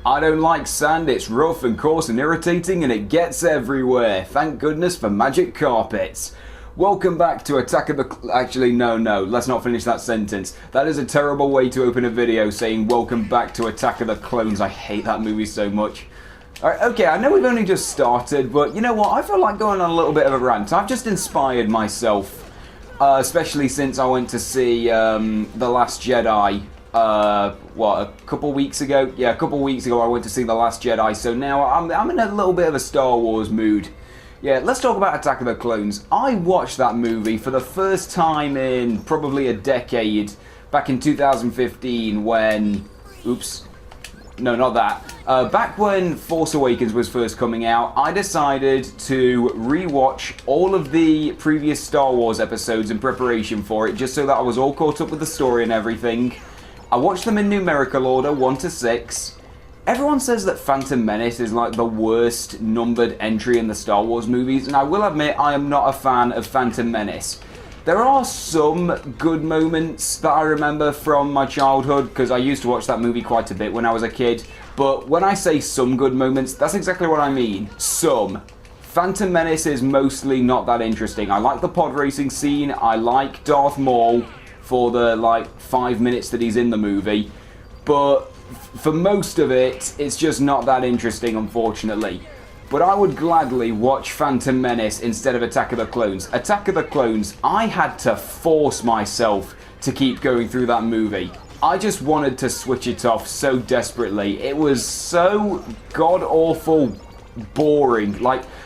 I don't like sand, it's rough and coarse and irritating and it gets everywhere. Thank goodness for magic carpets. Welcome back to Attack of the... Actually, no, let's not finish that sentence. That is a terrible way to open a video, saying welcome back to Attack of the Clones. I hate that movie so much. Alright, okay, I know we've only just started, but you know what? I feel like going on a little bit of a rant. I've just inspired myself, especially since I went to see The Last Jedi. A couple weeks ago? Yeah, a couple weeks ago I went to see The Last Jedi, so now I'm in a little bit of a Star Wars mood. Yeah, let's talk about Attack of the Clones. I watched that movie for the first time in probably a decade, back in 2015 when... Oops. No, not that. Back when Force Awakens was first coming out, I decided to rewatch all of the previous Star Wars episodes in preparation for it, just so that I was all caught up with the story and everything. I watched them in numerical order, 1 to 6. Everyone says that Phantom Menace is like the worst numbered entry in the Star Wars movies, and I will admit I am not a fan of Phantom Menace. There are some good moments that I remember from my childhood, because I used to watch that movie quite a bit when I was a kid, but when I say some good moments, that's exactly what I mean. Some. Phantom Menace is mostly not that interesting. I like the pod racing scene, I like Darth Maul for the 5 minutes that he's in the movie, but for most of it, it's just not that interesting, unfortunately. But I would gladly watch Phantom Menace instead of Attack of the Clones. Attack of the Clones, I had to force myself to keep going through that movie. I just wanted to switch it off so desperately. It was so god-awful boring.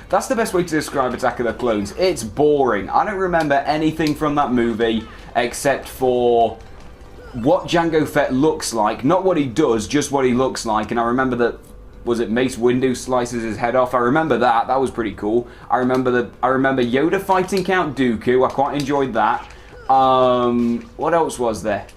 That's the best way to describe Attack of the Clones. It's boring. I don't remember anything from that movie except for what Jango Fett looks like. Not what he does, just what he looks like. And I remember that, was it Mace Windu slices his head off? I remember that. That was pretty cool. I remember Yoda fighting Count Dooku. I quite enjoyed that. What else was there?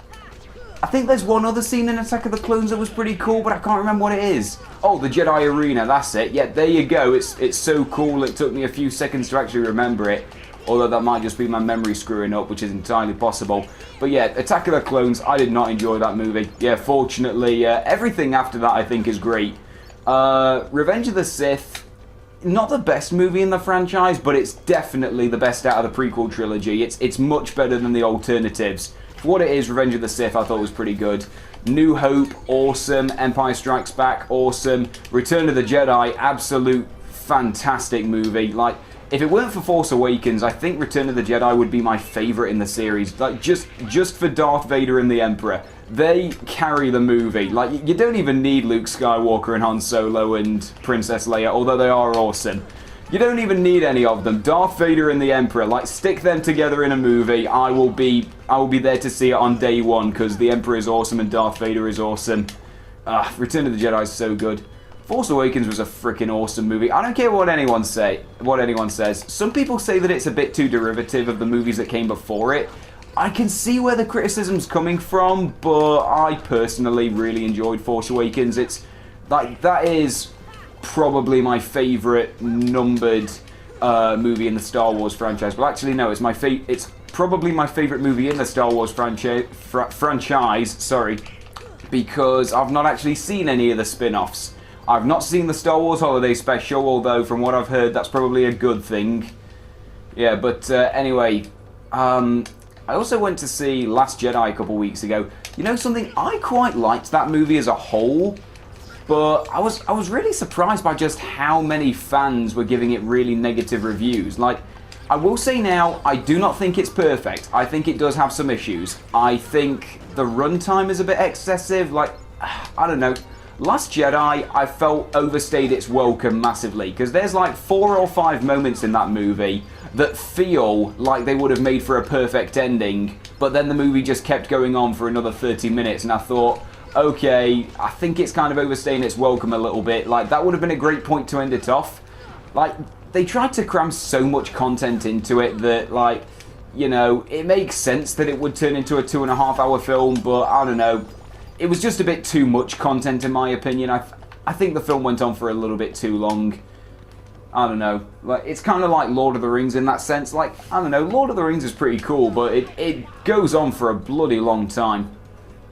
I think there's one other scene in Attack of the Clones that was pretty cool, but I can't remember what it is. Oh, the Jedi Arena, that's it. Yeah, there you go. It's so cool, it took me a few seconds to actually remember it. Although that might just be my memory screwing up, which is entirely possible. But yeah, Attack of the Clones, I did not enjoy that movie. Yeah, fortunately, everything after that I think is great. Revenge of the Sith, not the best movie in the franchise, but it's definitely the best out of the prequel trilogy. It's much better than the alternatives. For what it is, Revenge of the Sith I thought was pretty good. New Hope, awesome. Empire Strikes Back, awesome. Return of the Jedi, absolute fantastic movie. If it weren't for Force Awakens, I think Return of the Jedi would be my favourite in the series. Just for Darth Vader and the Emperor. They carry the movie. You don't even need Luke Skywalker and Han Solo and Princess Leia, although they are awesome. You don't even need any of them. Darth Vader and the Emperor, stick them together in a movie. I will be there to see it on day one, because the Emperor is awesome and Darth Vader is awesome. Return of the Jedi is so good. Force Awakens was a freaking awesome movie. I don't care what anyone says. Some people say that it's a bit too derivative of the movies that came before it. I can see where the criticism's coming from, but I personally really enjoyed Force Awakens. That is probably my favourite numbered movie in the Star Wars franchise. Well, actually, no, it's probably my favourite movie in the Star Wars franchise. Sorry, because I've not actually seen any of the spin-offs. I've not seen the Star Wars Holiday Special, although from what I've heard, that's probably a good thing. Yeah, but anyway, I also went to see Last Jedi a couple weeks ago. You know something? I quite liked that movie as a whole, but I was really surprised by just how many fans were giving it really negative reviews. I will say now, I do not think it's perfect. I think it does have some issues. I think the runtime is a bit excessive. I don't know. Last Jedi, I felt overstayed its welcome massively, because there's 4 or 5 moments in that movie that feel like they would have made for a perfect ending, but then the movie just kept going on for another 30 minutes, and I thought, okay, I think it's kind of overstaying its welcome a little bit. That would have been a great point to end it off. They tried to cram so much content into it that, it makes sense that it would turn into a 2.5-hour film, but I don't know. It was just a bit too much content, in my opinion. I think the film went on for a little bit too long. I don't know. It's kind of like Lord of the Rings in that sense. I don't know, Lord of the Rings is pretty cool, but it goes on for a bloody long time.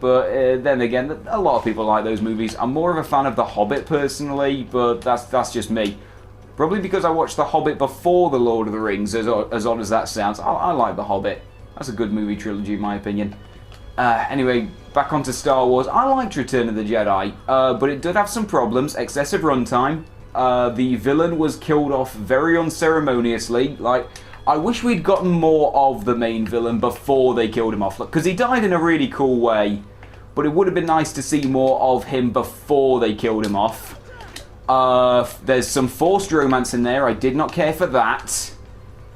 But then again, a lot of people like those movies. I'm more of a fan of The Hobbit personally, but that's just me. Probably because I watched The Hobbit before The Lord of the Rings, as odd as that sounds. I like The Hobbit. That's a good movie trilogy in my opinion. Anyway, back onto Star Wars. I liked Return of the Jedi, but it did have some problems. Excessive runtime. The villain was killed off very unceremoniously. Like, I wish we'd gotten more of the main villain before they killed him off. Because he died in a really cool way. But it would have been nice to see more of him before they killed him off. There's some forced romance in there. I did not care for that.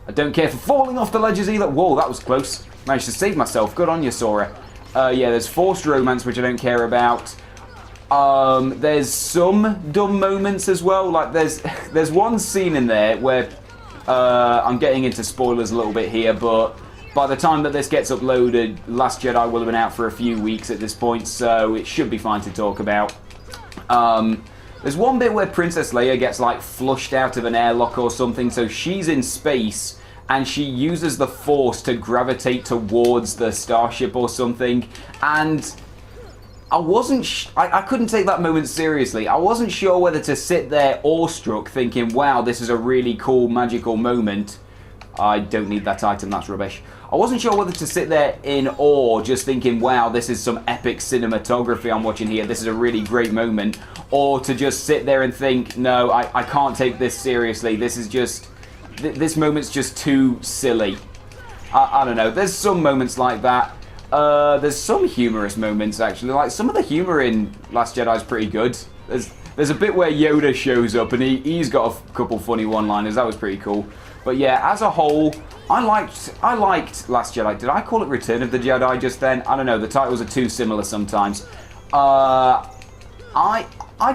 I don't care for falling off the ledges either. Whoa, that was close. Managed to save myself. Good on you, Sora. Yeah, there's forced romance, which I don't care about. There's some dumb moments as well. Like, there's one scene in there where... I'm getting into spoilers a little bit here, but by the time that this gets uploaded, Last Jedi will have been out for a few weeks at this point, so it should be fine to talk about. There's one bit where Princess Leia gets, like, flushed out of an airlock or something, so she's in space, and she uses the Force to gravitate towards the starship or something, and I couldn't take that moment seriously. I wasn't sure whether to sit there awestruck thinking, wow, this is a really cool, magical moment. I don't need that item, that's rubbish. I wasn't sure whether to sit there in awe, just thinking, wow, this is some epic cinematography I'm watching here. This is a really great moment. Or to just sit there and think, no, I can't take this seriously. This is just... this moment's just too silly. I don't know. There's some moments like that. There's some humorous moments, actually. Like, some of the humor in Last Jedi is pretty good. There's a bit where Yoda shows up, and he's got a couple funny one-liners. That was pretty cool. But yeah, as a whole, I liked Last Jedi. Did I call it Return of the Jedi just then? I don't know. The titles are too similar sometimes. I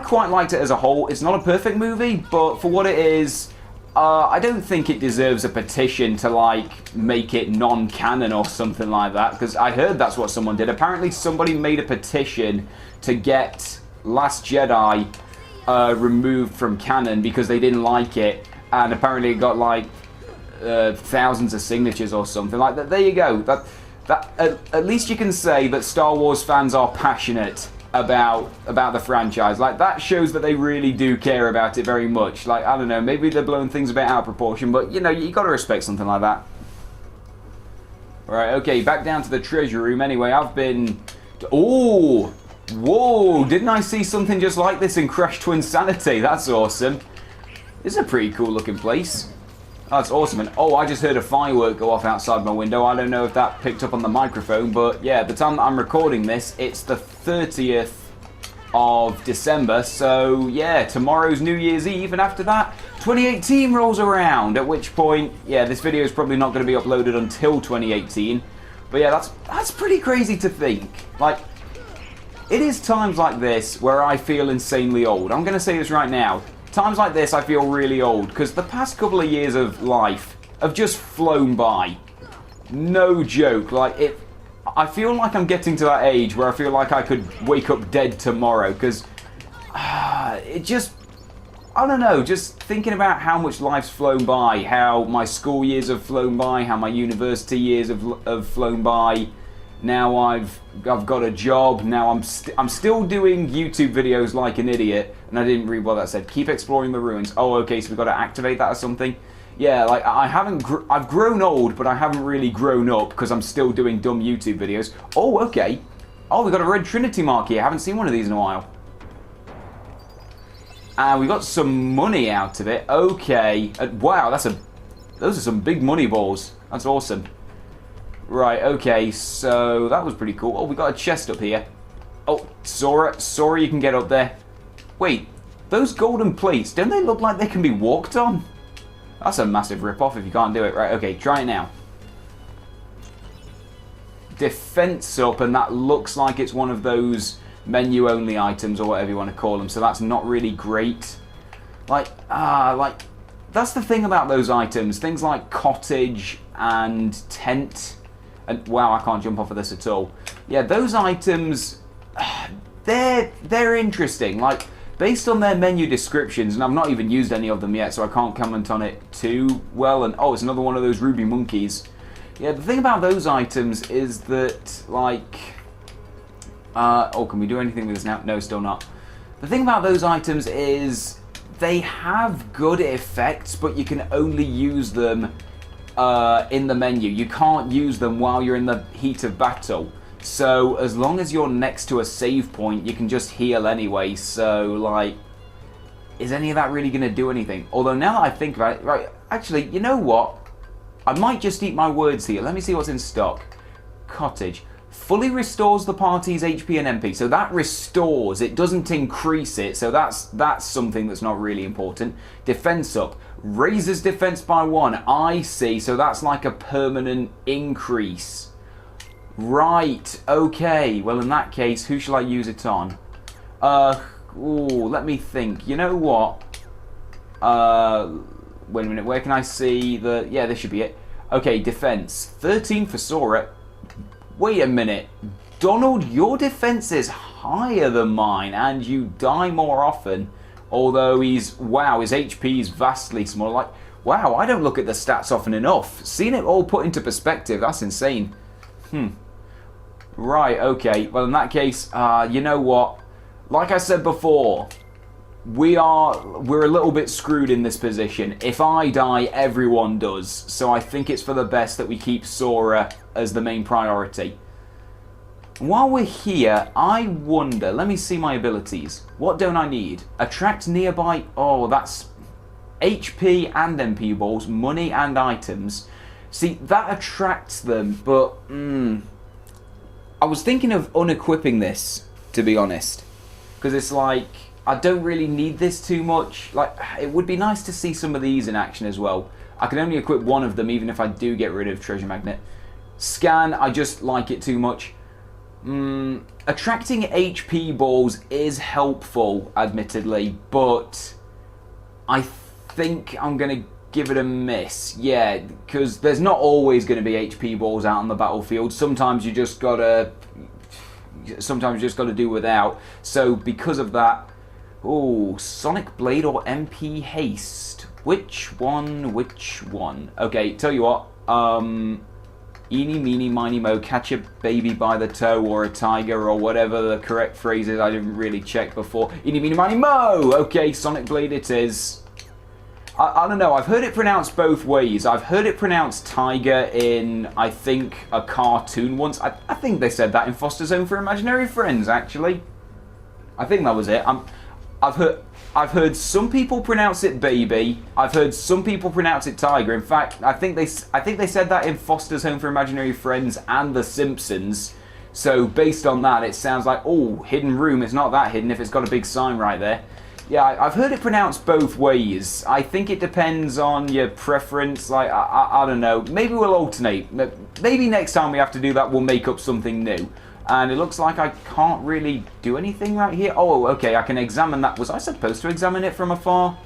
quite liked it as a whole. It's not a perfect movie, but for what it is... I don't think it deserves a petition to, like, make it non-canon or something like that, because I heard that's what someone did. Apparently somebody made a petition to get Last Jedi removed from canon because they didn't like it, and apparently it got, like, thousands of signatures or something like that. There you go. At least you can say that Star Wars fans are passionate about the franchise. Like, that shows that they really do care about it very much. Like, I don't know, maybe they're blowing things a bit out of proportion, but, you know, you gotta respect something like that. Right, okay, back down to the treasure room. Anyway, I've been... Ooh! Whoa! Didn't I see something just like this in Crash Twinsanity? That's awesome. This is a pretty cool looking place. Oh, that's awesome. And, oh, I just heard a firework go off outside my window. I don't know if that picked up on the microphone, but yeah, at the time that I'm recording this, it's the 30th of December, so yeah, tomorrow's New Year's Eve, and after that, 2018 rolls around, at which point, yeah, this video is probably not going to be uploaded until 2018, but yeah, that's pretty crazy to think. Like, it is times like this where I feel insanely old. I'm going to say this right now. Times like this, I feel really old, because the past couple of years of life have just flown by. No joke. Like, I feel like I'm getting to that age where I feel like I could wake up dead tomorrow, because it just... I don't know, just thinking about how much life's flown by, how my school years have flown by, how my university years have flown by. Now I've got a job. Now I'm still doing YouTube videos like an idiot, and I didn't read what that said. Keep exploring the ruins. Oh, okay, so we've got to activate that or something. Yeah, like I've grown old, but I haven't really grown up because I'm still doing dumb YouTube videos. Oh, okay. Oh, we got a red Trinity mark here. I haven't seen one of these in a while. And we got some money out of it. Okay. Wow, those are some big money balls. That's awesome. Right, okay, so that was pretty cool. Oh, we got a chest up here. Oh, Sora, you can get up there. Wait, those golden plates, don't they look like they can be walked on? That's a massive rip-off if you can't do it. Right, okay, try it now. Defense up, and that looks like it's one of those menu-only items or whatever you want to call them, so that's not really great. Like, that's the thing about those items. Things like cottage and tent... And wow, I can't jump off of this at all. Yeah, those items, they're interesting. Like, based on their menu descriptions, and I've not even used any of them yet, so I can't comment on it too well. And oh, it's another one of those ruby monkeys. Yeah, the thing about those items is that, like, Oh, can we do anything with this now? No, still not. The thing about those items is they have good effects, but you can only use them in the menu. You can't use them while you're in the heat of battle. So as long as you're next to a save point, you can just heal anyway. So, like, is any of that really going to do anything? Although now that I think about it, right, actually, you know what? I might just eat my words here. Let me see what's in stock. Cottage. Fully restores the party's HP and MP. So that restores. It doesn't increase it. So that's something that's not really important. Defense up. Raises defense by 1. I see. So that's like a permanent increase. Right. Okay. Well, in that case, who shall I use it on? Let me think. You know what? Wait a minute. Where can I see the... Yeah, this should be it. Okay, defense. 13 for Sora. Wait a minute. Donald, your defense is higher than mine, and you die more often. Although he's... Wow, his HP is vastly smaller. Like, wow, I don't look at the stats often enough. Seeing it all put into perspective, that's insane. Right, okay. Well, in that case, you know what? Like I said before, we're a little bit screwed in this position. If I die, everyone does. So I think it's for the best that we keep Sora as the main priority. While we're here, I wonder, let me see my abilities. What don't I need? Attract nearby, oh, that's HP and MP balls, money and items. See, that attracts them, but, I was thinking of unequipping this, to be honest. Because it's like, I don't really need this too much. Like, it would be nice to see some of these in action as well. I can only equip one of them, even if I do get rid of Treasure Magnet. Scan, I just like it too much. Attracting HP balls is helpful, admittedly, but I think I'm going to give it a miss. Yeah, because there's not always going to be HP balls out on the battlefield. Sometimes you just got to do without. So because of that, Sonic Blade or MP Haste? Which one? Okay, tell you what, eeny, meeny, miny, mo, catch a baby by the toe, or a tiger, or whatever the correct phrase is. I didn't really check before. Eeny, meeny, miny, mo! Okay, Sonic Blade it is. I don't know, I've heard it pronounced both ways. I've heard it pronounced tiger in, I think, a cartoon once. I think they said that in Foster's Home for Imaginary Friends, actually. I think that was it. I've heard some people pronounce it baby. I've heard some people pronounce it tiger. In fact, I think they said that in Foster's Home for Imaginary Friends and The Simpsons. So based on that, it sounds like, hidden room. It's not that hidden if it's got a big sign right there. Yeah, I've heard it pronounced both ways. I think it depends on your preference. Like, I don't know. Maybe we'll alternate. Maybe next time we have to do that, we'll make up something new. And it looks like I can't really do anything right here. Oh, okay, I can examine that. Was I supposed to examine it from afar?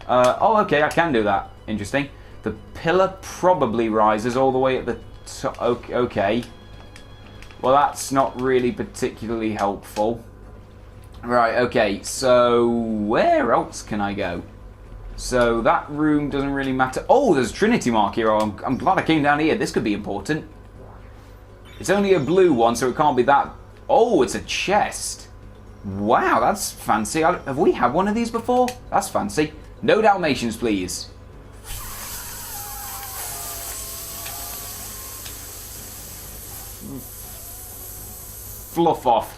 Okay, I can do that. Interesting. The pillar probably rises all the way at the top. Okay. Well, that's not really particularly helpful. Right, okay, so where else can I go? So that room doesn't really matter. Oh, there's a Trinity mark here. Oh, I'm glad I came down here. This could be important. It's only a blue one, so it can't be that... Oh, it's a chest. Wow, that's fancy. Have we had one of these before? That's fancy. No Dalmatians, please. Fluff off.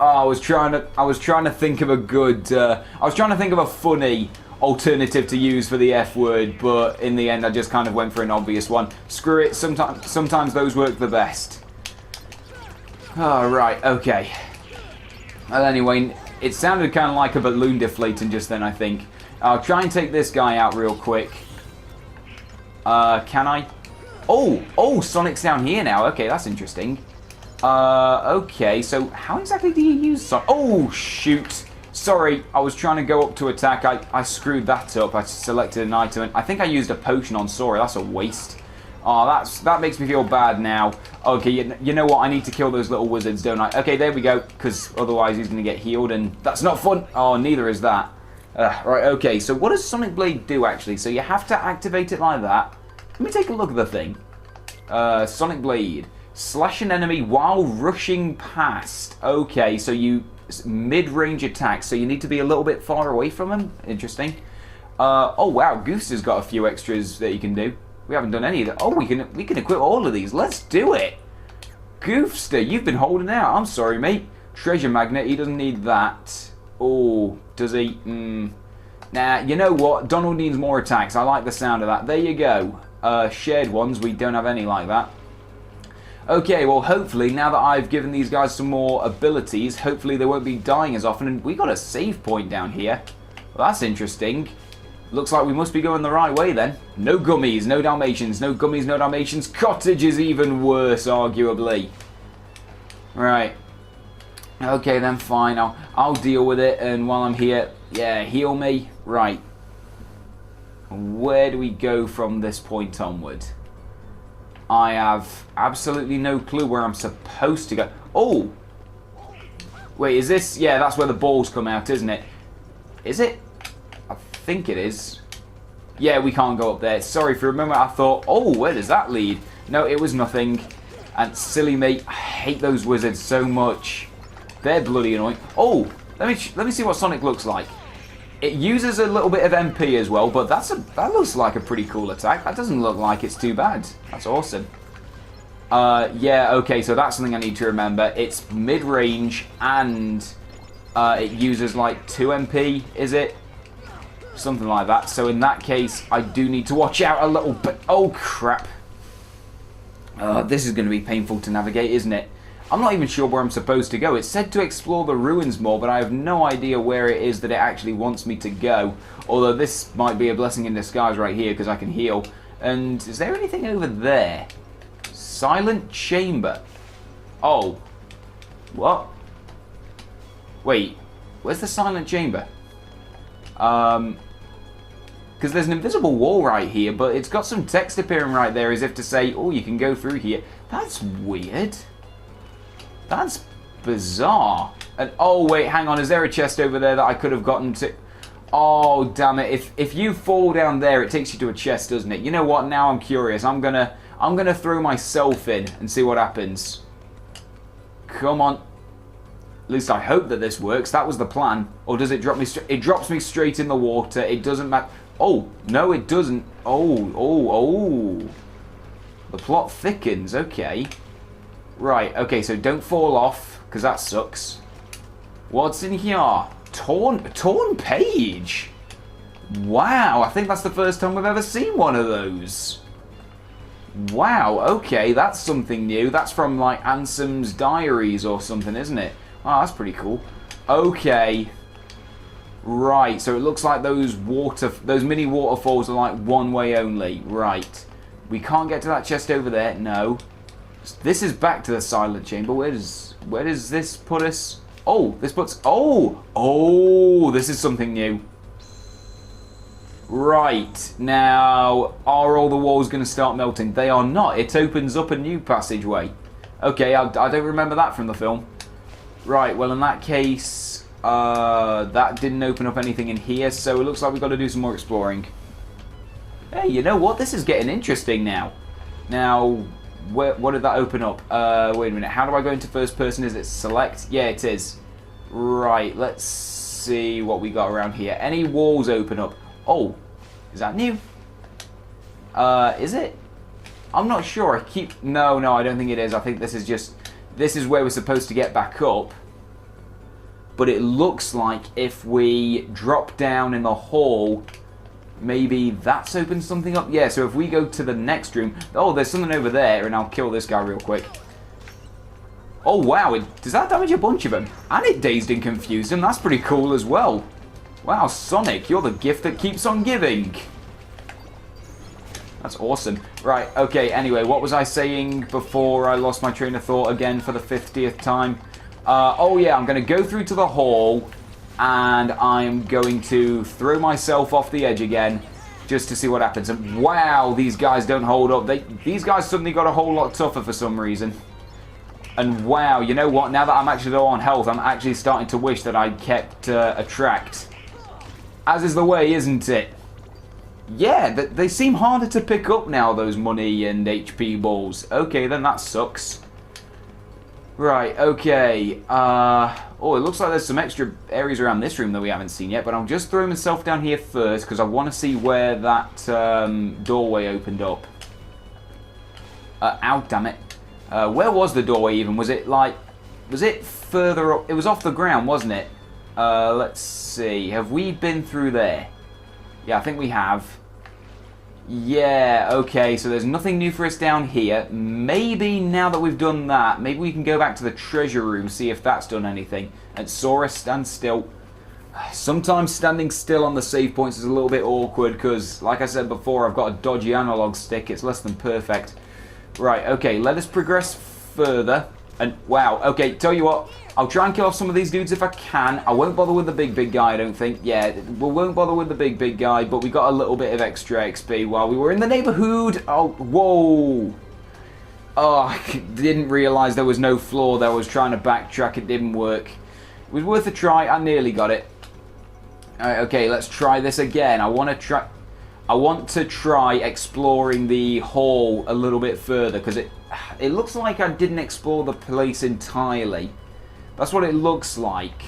Oh, I was trying to think of a good... I was trying to think of a funny alternative to use for the F word, but in the end I just kind of went for an obvious one. Screw it, sometimes those work the best. Oh, right, okay. Well, anyway, it sounded kind of like a balloon deflating just then, I think. I'll try and take this guy out real quick. Can I? Oh, Sonic's down here now. Okay, that's interesting. Okay, so how exactly do you use Sonic? Oh, shoot. Sorry, I was trying to go up to attack. I screwed that up. I selected an item. And I think I used a potion on Sora. That's a waste. Oh, that makes me feel bad now. Okay, you know what? I need to kill those little wizards, don't I? Okay, there we go. Because otherwise he's going to get healed, and that's not fun. Oh, neither is that. Right, okay. So what does Sonic Blade do, actually? So you have to activate it like that. Let me take a look at the thing. Sonic Blade. Slash an enemy while rushing past. Okay, so you... mid-range attacks, so you need to be a little bit far away from him. Interesting. Oh wow, Goose has got a few extras that you can do. We haven't done any of that. Oh, we can equip all of these. Let's do it. Goofster, you've been holding out. I'm sorry, mate. Treasure magnet, he doesn't need that. Oh, does he? Nah, you know what? Donald needs more attacks. I like the sound of that. There you go. Shared ones, we don't have any like that. Okay, well, hopefully, now that I've given these guys some more abilities, hopefully they won't be dying as often. And we got a save point down here. Well, that's interesting. Looks like we must be going the right way then. No gummies, no Dalmatians, no gummies, no Dalmatians. Cottage is even worse, arguably. Right. Okay, then fine. I'll deal with it. And while I'm here, yeah, heal me. Right. Where do we go from this point onward? I have absolutely no clue where I'm supposed to go. Oh! Wait, is this... yeah, that's where the balls come out, isn't it? Is it? I think it is. Yeah, we can't go up there. Sorry, for a moment I thought, oh, where does that lead? No, it was nothing. And silly me, I hate those wizards so much. They're bloody annoying. Oh, let me see what Sonic looks like. It uses a little bit of MP as well, but that looks like a pretty cool attack. That doesn't look like it's too bad. That's awesome. Yeah, okay, so that's something I need to remember. It's mid-range and it uses like 2 MP, is it? Something like that. So in that case, I do need to watch out a little bit. Oh, crap. This is going to be painful to navigate, isn't it? I'm not even sure where I'm supposed to go. It's said to explore the ruins more, but I have no idea where it is that it actually wants me to go. Although this might be a blessing in disguise right here, because I can heal. And is there anything over there? Silent chamber. Oh. What? Wait. Where's the silent chamber? Because there's an invisible wall right here, but it's got some text appearing right there as if to say, oh, you can go through here. That's weird. That's bizarre. And oh wait, hang on, is there a chest over there that I could have gotten to? Oh damn it! If you fall down there, it takes you to a chest, doesn't it? You know what? Now I'm curious. I'm gonna throw myself in and see what happens. Come on. At least I hope that this works. That was the plan. Or does it drop me? It drops me straight in the water. It doesn't matter. Oh no, it doesn't. Oh. The plot thickens. Okay. Right, okay, so don't fall off, because that sucks. What's in here? Torn page? Wow, I think that's the first time we've ever seen one of those. Wow, okay, that's something new. That's from, like, Ansem's diaries or something, isn't it? Oh, that's pretty cool. Okay. Right, so it looks like those mini waterfalls are, like, one way only. Right. We can't get to that chest over there, no. This is back to the silent chamber. Where does this put us? Oh, this puts... Oh, this is something new. Right. Now, are all the walls going to start melting? They are not. It opens up a new passageway. Okay, I don't remember that from the film. Right, well, in that case, that didn't open up anything in here, so it looks like we've got to do some more exploring. Hey, you know what? This is getting interesting now. Now... what did that open up? Wait a minute. How do I go into first person? Is it select? Yeah, it is. Right, let's see what we got around here. Any walls open up? Oh, is that new? Is it? I'm not sure. No, I don't think it is. I think this is where we're supposed to get back up. But it looks like if we drop down in the hall... maybe that's opened something up? Yeah, so if we go to the next room... oh, there's something over there, and I'll kill this guy real quick. Oh, wow. Does that damage a bunch of them? And it dazed and confused them. That's pretty cool as well. Wow, Sonic, you're the gift that keeps on giving. That's awesome. Right, okay, anyway, what was I saying before I lost my train of thought again for the 50th time? Oh, yeah, I'm going to go through to the hall... and I'm going to throw myself off the edge again just to see what happens. And wow, these guys don't hold up. These guys suddenly got a whole lot tougher for some reason. And wow, you know what? Now that I'm actually low on health, I'm actually starting to wish that I'd kept Attract. As is the way, isn't it? Yeah, they seem harder to pick up now, those money and HP balls. Okay, then that sucks. Right, okay. Oh, it looks like there's some extra areas around this room that we haven't seen yet, but I'll just throw myself down here first because I want to see where that doorway opened up. Ow, damn it. Where was the doorway even? Was it like... Was it further up? It was off the ground, wasn't it? Let's see. Have we been through there? Yeah, I think we have. Yeah, okay, so there's nothing new for us down here. Maybe now that we've done that, maybe we can go back to the treasure room, see if that's done anything. And Sora, stand still. Sometimes standing still on the save points is a little bit awkward because, like I said before, I've got a dodgy analog stick. It's less than perfect. Right, okay, let us progress further. And, wow, okay, tell you what, I'll try and kill off some of these dudes if I can. I won't bother with the big guy, I don't think. Yeah, we won't bother with the big guy, but we got a little bit of extra XP while we were in the neighborhood. Oh, whoa. Oh, I didn't realize there was no floor there. I was trying to backtrack, it didn't work. It was worth a try, I nearly got it. Alright, okay, let's try this again. I want to try exploring the hall a little bit further because it looks like I didn't explore the place entirely. That's what it looks like.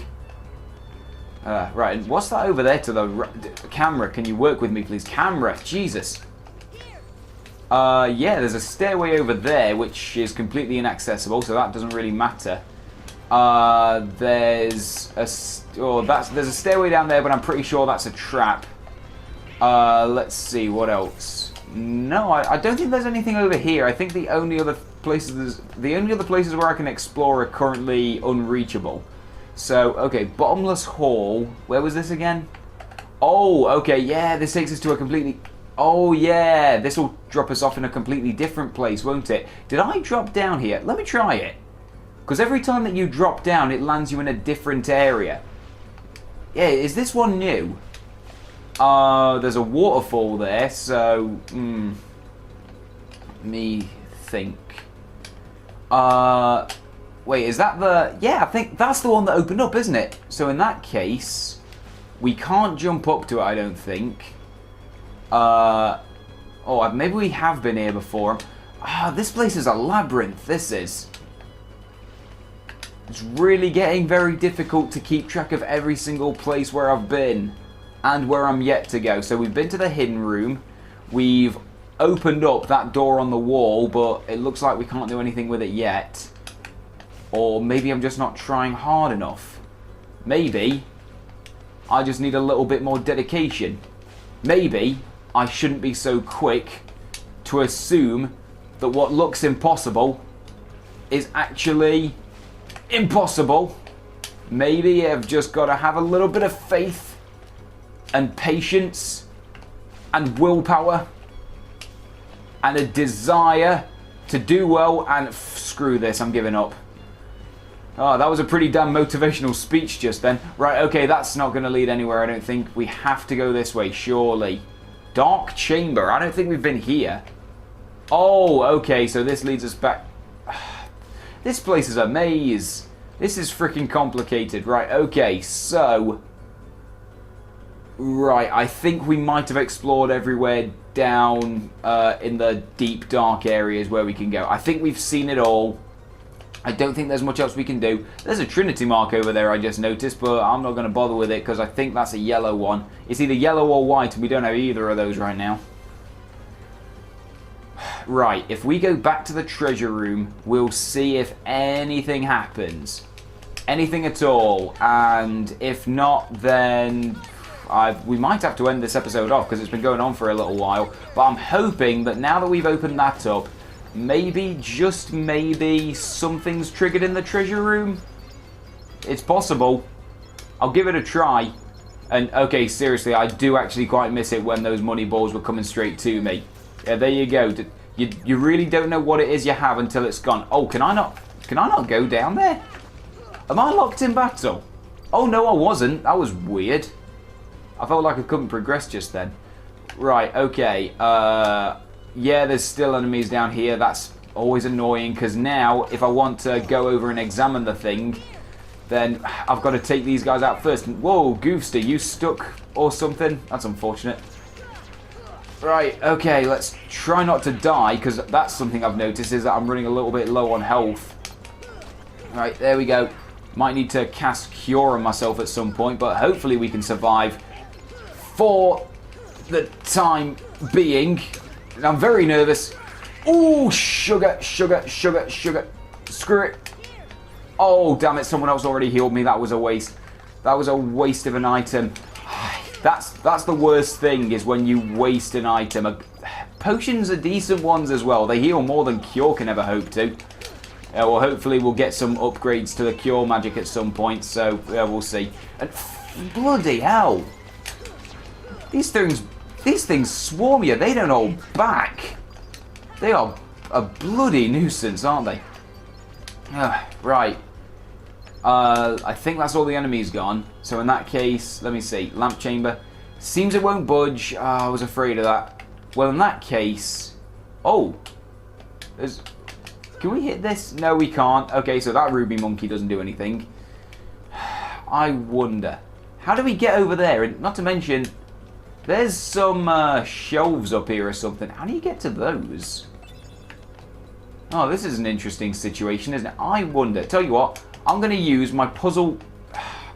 Right, and what's that over there to the camera? Can you work with me, please? Camera, Jesus. Yeah, there's a stairway over there which is completely inaccessible, so that doesn't really matter. There's a stairway down there, but I'm pretty sure that's a trap. Let's see, what else? No, I don't think there's anything over here. I think the only other places where I can explore are currently unreachable. So, okay, bottomless hall. Where was this again? Oh, okay, yeah, this takes us to a completely... Oh, yeah, this will drop us off in a completely different place, won't it? Did I drop down here? Let me try it. Because every time that you drop down, it lands you in a different area. Yeah, is this one new? There's a waterfall there, so... me think. Wait, is that the... Yeah, I think that's the one that opened up, isn't it? So in that case, we can't jump up to it, I don't think. Oh, maybe we have been here before. This place is a labyrinth, this is. It's really getting very difficult to keep track of every single place where I've been and where I'm yet to go. So we've been to the hidden room. We've opened up that door on the wall, but it looks like we can't do anything with it yet. Or maybe I'm just not trying hard enough. Maybe I just need a little bit more dedication. Maybe I shouldn't be so quick to assume that what looks impossible is actually impossible. Maybe I've just got to have a little bit of faith and patience and willpower and a desire to do well and screw this, I'm giving up. Oh, that was a pretty damn motivational speech just then. Right, okay, that's not going to lead anywhere, I don't think. We have to go this way, surely. Dark chamber. I don't think we've been here. Oh, okay, so this leads us back. This place is a maze. This is freaking complicated. Right, okay, so... Right, I think we might have explored everywhere down in the deep, dark areas where we can go. I think we've seen it all. I don't think there's much else we can do. There's a Trinity mark over there I just noticed, but I'm not going to bother with it because I think that's a yellow one. It's either yellow or white, and we don't have either of those right now. Right, if we go back to the treasure room, we'll see if anything happens. Anything at all. And if not, then we might have to end this episode off because it's been going on for a little while. But I'm hoping that now that we've opened that up, maybe, just maybe, something's triggered in the treasure room? It's possible. I'll give it a try. And, okay, seriously, I do actually quite miss it when those money balls were coming straight to me. Yeah, there you go. You really don't know what it is you have until it's gone. Oh, can I not go down there? Am I locked in battle? Oh, no, I wasn't. That was weird. I felt like I couldn't progress just then. Right, okay. Yeah, there's still enemies down here. That's always annoying because now if I want to go over and examine the thing, then I've got to take these guys out first. Whoa, Goofster, you stuck or something? That's unfortunate. Right, okay, let's try not to die because that's something I've noticed is that I'm running a little bit low on health. Right, there we go. Might need to cast Cure on myself at some point, but hopefully we can survive for the time being. And I'm very nervous. Ooh, sugar. Screw it. Oh, damn it, someone else already healed me. That was a waste. That was a waste of an item. That's the worst thing, is when you waste an item. Potions are decent ones as well. They heal more than Cure can ever hope to. Well, hopefully we'll get some upgrades to the Cure magic at some point, so we'll see. And bloody hell. These things swarm you. They don't hold back. They are a bloody nuisance, aren't they? Right. I think that's all the enemies gone. So in that case, let me see. Lamp chamber. Seems it won't budge. I was afraid of that. Well, in that case... Oh. Can we hit this? No, we can't. Okay, so that ruby monkey doesn't do anything. I wonder. How do we get over there? And not to mention, there's some shelves up here or something. How do you get to those? Oh, this is an interesting situation, isn't it? I wonder. Tell you what, I'm going to use my puzzle...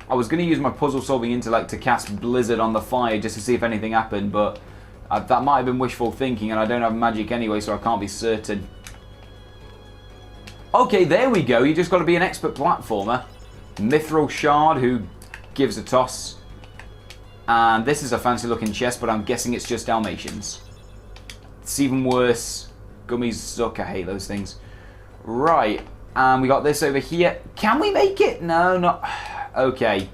I was going to use my puzzle-solving intellect to cast Blizzard on the fire just to see if anything happened, but that might have been wishful thinking, and I don't have magic anyway, so I can't be certain. Okay, there we go. You just got to be an expert platformer. Mithril Shard, who gives a toss. And this is a fancy-looking chest, but I'm guessing it's just Dalmatians. It's even worse. Gummies suck. I hate those things. Right. And we got this over here. Can we make it? No, not... Okay.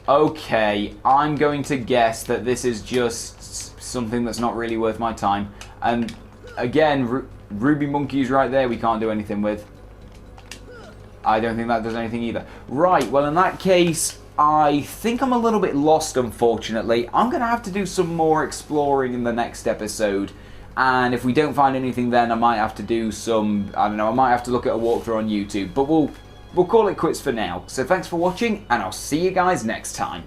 Okay. I'm going to guess that this is just something that's not really worth my time. And again, Ruby Monkey's right there we can't do anything with. I don't think that does anything either. Right. Well, in that case, I think I'm a little bit lost, unfortunately. I'm going to have to do some more exploring in the next episode. And if we don't find anything then, I might have to do some, I don't know, I might have to look at a walkthrough on YouTube. But we'll call it quits for now. So thanks for watching, and I'll see you guys next time.